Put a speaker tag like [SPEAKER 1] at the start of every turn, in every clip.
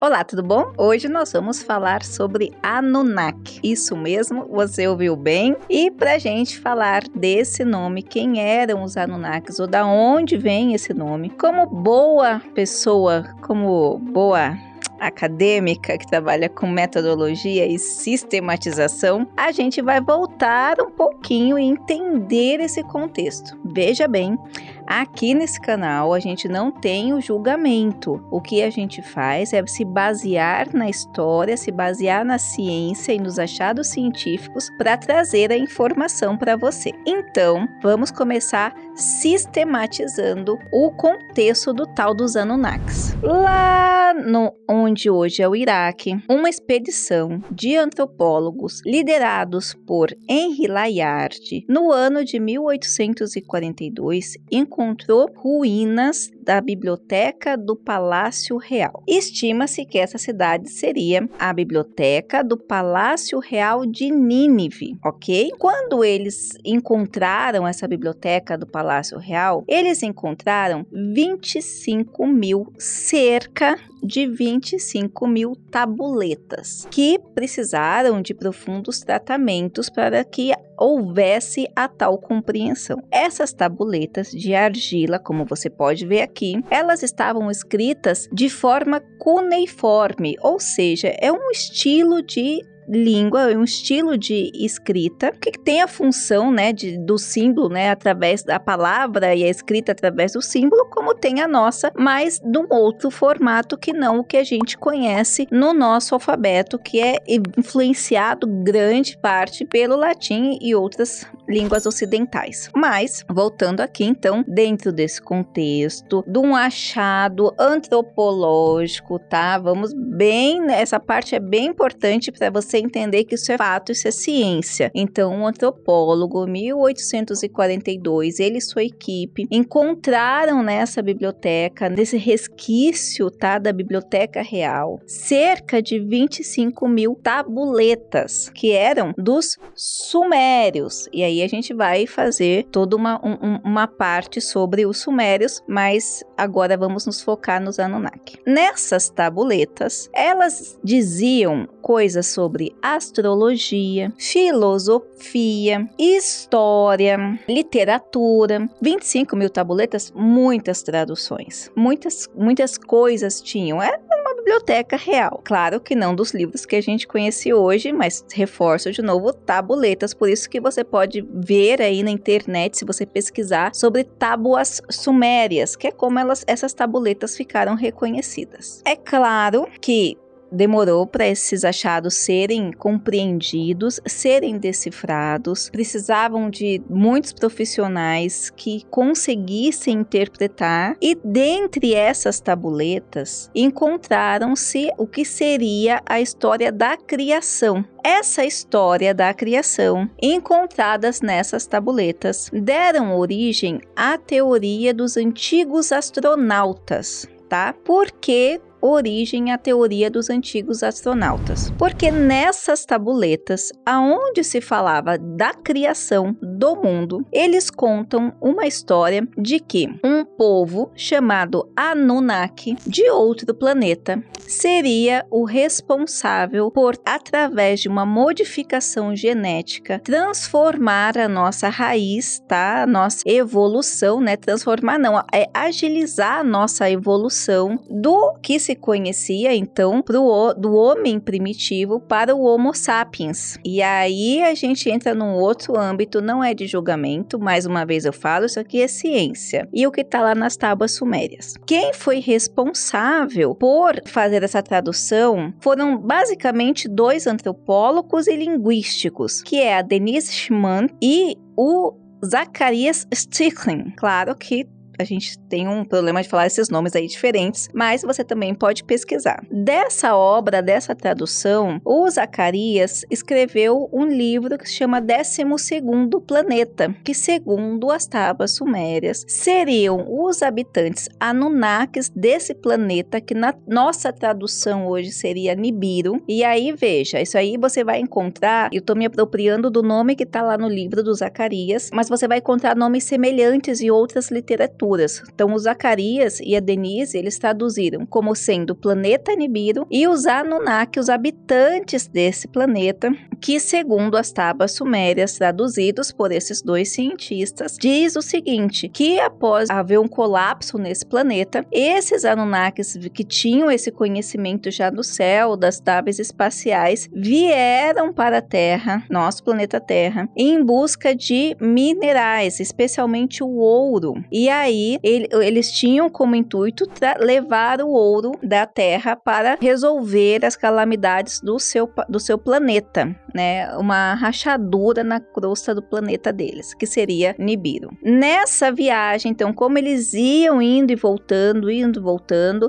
[SPEAKER 1] Olá, tudo bom? Hoje nós vamos falar sobre Anunnaki. Isso mesmo, você ouviu bem. E pra gente falar desse nome, quem eram os Anunnakis ou da onde vem esse nome, como boa pessoa, como boa acadêmica que trabalha com metodologia e sistematização, a gente vai voltar um pouquinho e entender esse contexto. Veja bem, aqui nesse canal a gente não tem o julgamento. O que a gente faz é se basear na história, se basear na ciência e nos achados científicos para trazer a informação para você. Então, vamos começar sistematizando o contexto do tal dos Anunnakis. Lá onde hoje é o Iraque, uma expedição de antropólogos liderados por Henry Layard, no ano de 1842, encontrou ruínas da biblioteca do Palácio Real. Estima-se que essa cidade seria a biblioteca do Palácio Real de Nínive, ok? Quando eles encontraram essa biblioteca do Palácio Real, eles encontraram 25 mil, cerca de 25 mil tabuletas, que precisaram de profundos tratamentos para que houvesse a tal compreensão. Essas tabuletas de argila, como você pode ver aqui, elas estavam escritas de forma cuneiforme, ou seja, é um estilo de língua, um estilo de escrita que tem a função, do símbolo, através da palavra e a escrita através do símbolo, como tem a nossa, mas de um outro formato que não o que a gente conhece no nosso alfabeto, que é influenciado grande parte pelo latim e outras línguas ocidentais. Mas, voltando aqui então, dentro desse contexto, de um achado antropológico, tá? Vamos bem, essa parte é bem importante para você entender que isso é fato, isso é ciência. Então, um antropólogo, 1842, ele e sua equipe encontraram nessa biblioteca, nesse resquício, tá, da Biblioteca Real, cerca de 25 mil tabuletas, que eram dos sumérios. E aí a gente vai fazer toda uma parte sobre os sumérios, mas agora vamos nos focar nos Anunnaki. Nessas tabuletas, elas diziam coisas sobre astrologia, filosofia, história, literatura. 25 mil tabuletas, muitas traduções, muitas coisas tinham. Era uma biblioteca real. Claro que não dos livros que a gente conhece hoje, mas reforço de novo, tabuletas. Por isso que você pode ver aí na internet, se você pesquisar, sobre tábuas sumérias, que é como essas tabuletas ficaram reconhecidas. É claro que demorou para esses achados serem compreendidos, serem decifrados. Precisavam de muitos profissionais que conseguissem interpretar, e dentre essas tabuletas encontraram-se o que seria a história da criação. Essa história da criação, encontradas nessas tabuletas, deram origem à teoria dos antigos astronautas, tá? Porque origem à teoria dos antigos astronautas. Porque nessas tabuletas, aonde se falava da criação do mundo, eles contam uma história de que um povo chamado Anunnaki, de outro planeta, seria o responsável por, através de uma modificação genética, transformar a nossa raiz, tá? A nossa evolução, transformar não, é agilizar a nossa evolução do que se conhecia então do homem primitivo para o Homo sapiens. E aí a gente entra num outro âmbito, não é de julgamento, mais uma vez eu falo, isso aqui é ciência. E o que está lá nas tábuas sumérias. Quem foi responsável por fazer essa tradução foram basicamente dois antropólogos e linguísticos, que é a Denise Schmann e o Zacharias Sticklin. Claro que a gente tem um problema de falar esses nomes aí diferentes, mas você também pode pesquisar. Dessa obra, dessa tradução, o Zacarias escreveu um livro que se chama 12º Planeta, que segundo as tábuas sumérias, seriam os habitantes Anunnakis desse planeta, que na nossa tradução hoje seria Nibiru. E aí, veja, isso aí você vai encontrar, eu estou me apropriando do nome que está lá no livro do Zacarias, mas você vai encontrar nomes semelhantes em outras literaturas. criaturas. Então, o Zacarias e a Denise, eles traduziram como sendo o planeta Nibiru e os Anunnaki, os habitantes desse planeta, que segundo as tábuas sumérias traduzidos por esses dois cientistas, diz o seguinte, que após haver um colapso nesse planeta, esses Anunnakis que tinham esse conhecimento já do céu, das naves espaciais, vieram para a Terra, nosso planeta Terra, em busca de minerais, especialmente o ouro. E aí, eles tinham como intuito levar o ouro da Terra para resolver as calamidades do seu planeta, né? Uma rachadura na crosta do planeta deles, que seria Nibiru. Nessa viagem, então, como eles iam indo e voltando,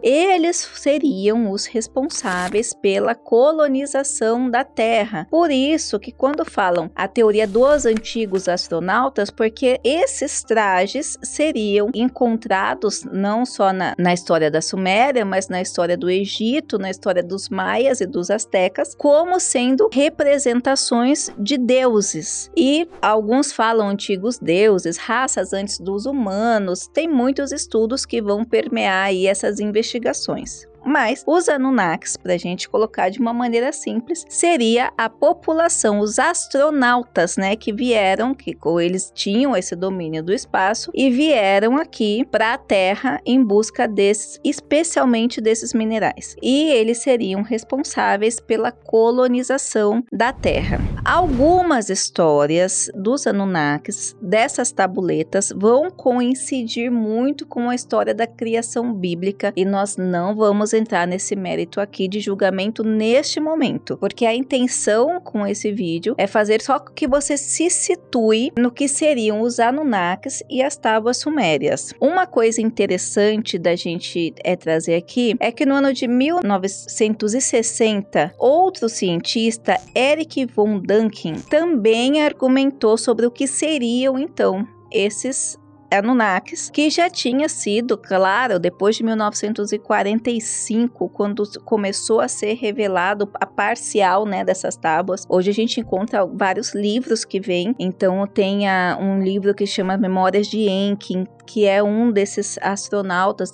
[SPEAKER 1] eles seriam os responsáveis pela colonização da Terra. Por isso que quando falam a teoria dos antigos astronautas, porque esses trajes seriam encontrados não só na história da Suméria, mas na história do Egito, na história dos maias e dos astecas, como sendo representações de deuses. E alguns falam antigos deuses, raças antes dos humanos. Tem muitos estudos que vão permear aí essas investigações. Mas os Anunnakis, para a gente colocar de uma maneira simples, seria a população, os astronautas, né, que vieram, eles tinham esse domínio do espaço e vieram aqui para a Terra em busca especialmente desses minerais. E eles seriam responsáveis pela colonização da Terra. Algumas histórias dos Anunnakis, dessas tabuletas, vão coincidir muito com a história da criação bíblica e nós não vamos entrar nesse mérito aqui de julgamento neste momento, porque a intenção com esse vídeo é fazer só que você se situe no que seriam os Anunnakis e as tábuas sumérias. Uma coisa interessante da gente trazer aqui é que no ano de 1960, outro cientista, Eric von Däniken, também argumentou sobre o que seriam então esses Anunnakis, que já tinha sido, claro, depois de 1945, quando começou a ser revelado a parcial, né, dessas tábuas. Hoje a gente encontra vários livros que vêm, então tem um livro que chama Memórias de Enki, que é um desses astronautas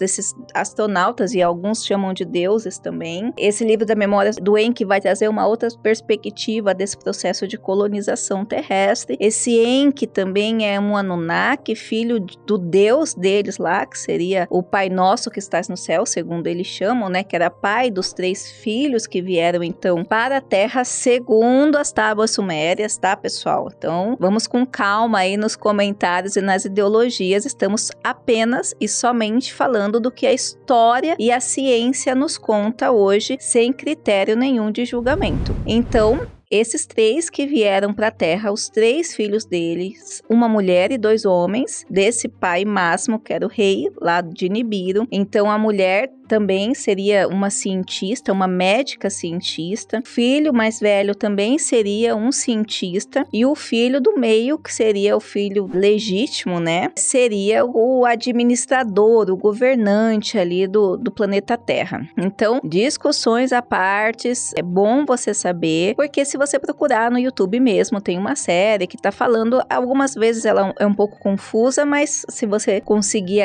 [SPEAKER 1] e alguns chamam de deuses também. Esse livro da Memória do Enki vai trazer uma outra perspectiva desse processo de colonização terrestre. Esse Enki também é um Anunnaki, filho do deus deles lá, que seria o Pai Nosso que estás no céu, segundo eles chamam, né, que era pai dos 3 filhos que vieram então para a Terra, segundo as tábuas sumérias, tá, pessoal? Então, vamos com calma aí nos comentários e nas ideologias, estamos apenas e somente falando do que a história e a ciência nos conta hoje, sem critério nenhum de julgamento. Então, esses 3 que vieram para a Terra, os 3 filhos deles, uma mulher e 2 homens, desse pai máximo, que era o rei lá de Nibiru. Então, a mulher também seria uma cientista, uma médica cientista. O filho mais velho também seria um cientista. E o filho do meio, que seria o filho legítimo, né? Seria o administrador, o governante ali do planeta Terra. Então, discussões à parte, é bom você saber, porque se você procurar no YouTube mesmo, tem uma série que tá falando, algumas vezes ela é um pouco confusa, mas se você conseguir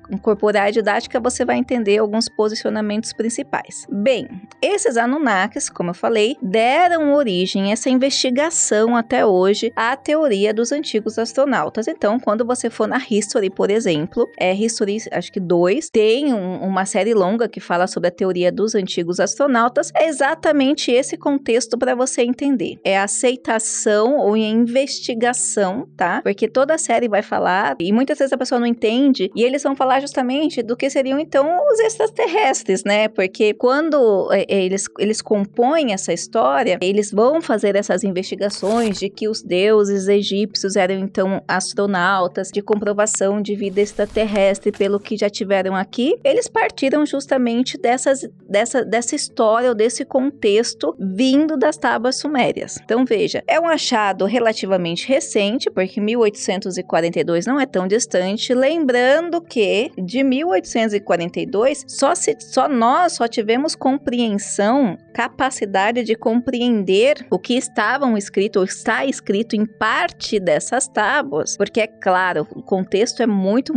[SPEAKER 1] incorporar a didática, você vai entender alguns posicionamentos principais. Bem, esses Anunnakis, como eu falei, deram origem a essa investigação até hoje à teoria dos antigos astronautas. Então, quando você for na History, por exemplo, History, acho que 2, tem uma série longa que fala sobre a teoria dos antigos astronautas. É exatamente esse contexto para você entender. É a aceitação ou a investigação, tá? Porque toda a série vai falar, e muitas vezes a pessoa não entende, e eles vão falar justamente do que seriam então os extraterrestres, né? Porque quando eles compõem essa história, eles vão fazer essas investigações de que os deuses egípcios eram então astronautas, de comprovação de vida extraterrestre pelo que já tiveram aqui. Eles partiram justamente dessa história ou desse contexto vindo das tábuas sumérias. Então veja, é um achado relativamente recente, porque 1842 não é tão distante, lembrando que de 1842 nós só tivemos compreensão, capacidade de compreender o que estavam escrito ou está escrito em parte dessas tábuas, porque é claro, o contexto é muito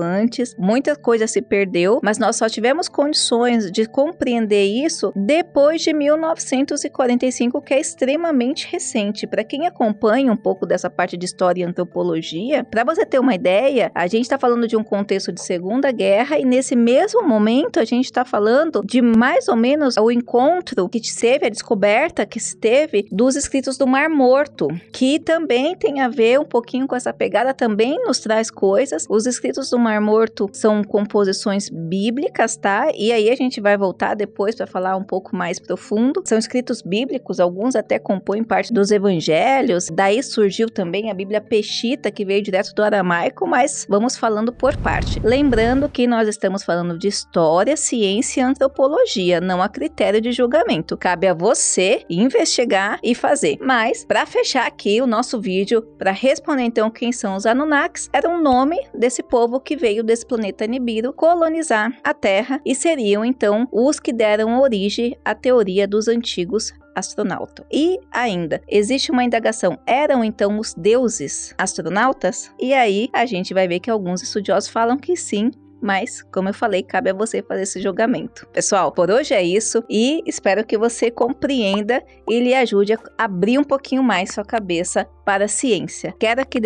[SPEAKER 1] antes, muita coisa se perdeu, mas nós só tivemos condições de compreender isso depois de 1945, que é extremamente recente. Para quem acompanha um pouco dessa parte de história e antropologia, para você ter uma ideia, a gente está falando de um contexto de Segunda Guerra e nesse mesmo momento a gente está falando de mais ou menos o encontro que teve, a descoberta que se teve dos escritos do Mar Morto, que também tem a ver um pouquinho com essa pegada, também nos traz coisas. Os escritos do Mar Morto são composições bíblicas, tá? E aí a gente vai voltar depois para falar um pouco mais profundo. São escritos bíblicos, alguns até compõem parte dos evangelhos. Daí surgiu também a Bíblia Peshita, que veio direto do aramaico, mas vamos falando por parte. Lembrando que nós estamos falando de história, ciência e antropologia, não há critério de julgamento. Cabe a você investigar e fazer. Mas, para fechar aqui o nosso vídeo, para responder então quem são os Anunnakis, era um nome desse povo que veio desse planeta Nibiru colonizar a Terra e seriam então os que deram origem à teoria dos antigos astronautas. E ainda, existe uma indagação, eram então os deuses astronautas? E aí a gente vai ver que alguns estudiosos falam que sim, mas, como eu falei, cabe a você fazer esse julgamento. Pessoal, por hoje é isso e espero que você compreenda e lhe ajude a abrir um pouquinho mais sua cabeça para a ciência. Quero aqui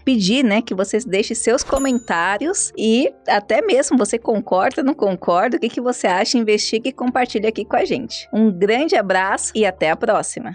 [SPEAKER 1] pedir, né, que vocês deixem seus comentários e até mesmo você concorda, não concorda, o que você acha, investigue e compartilhe aqui com a gente. Um grande abraço e até a próxima!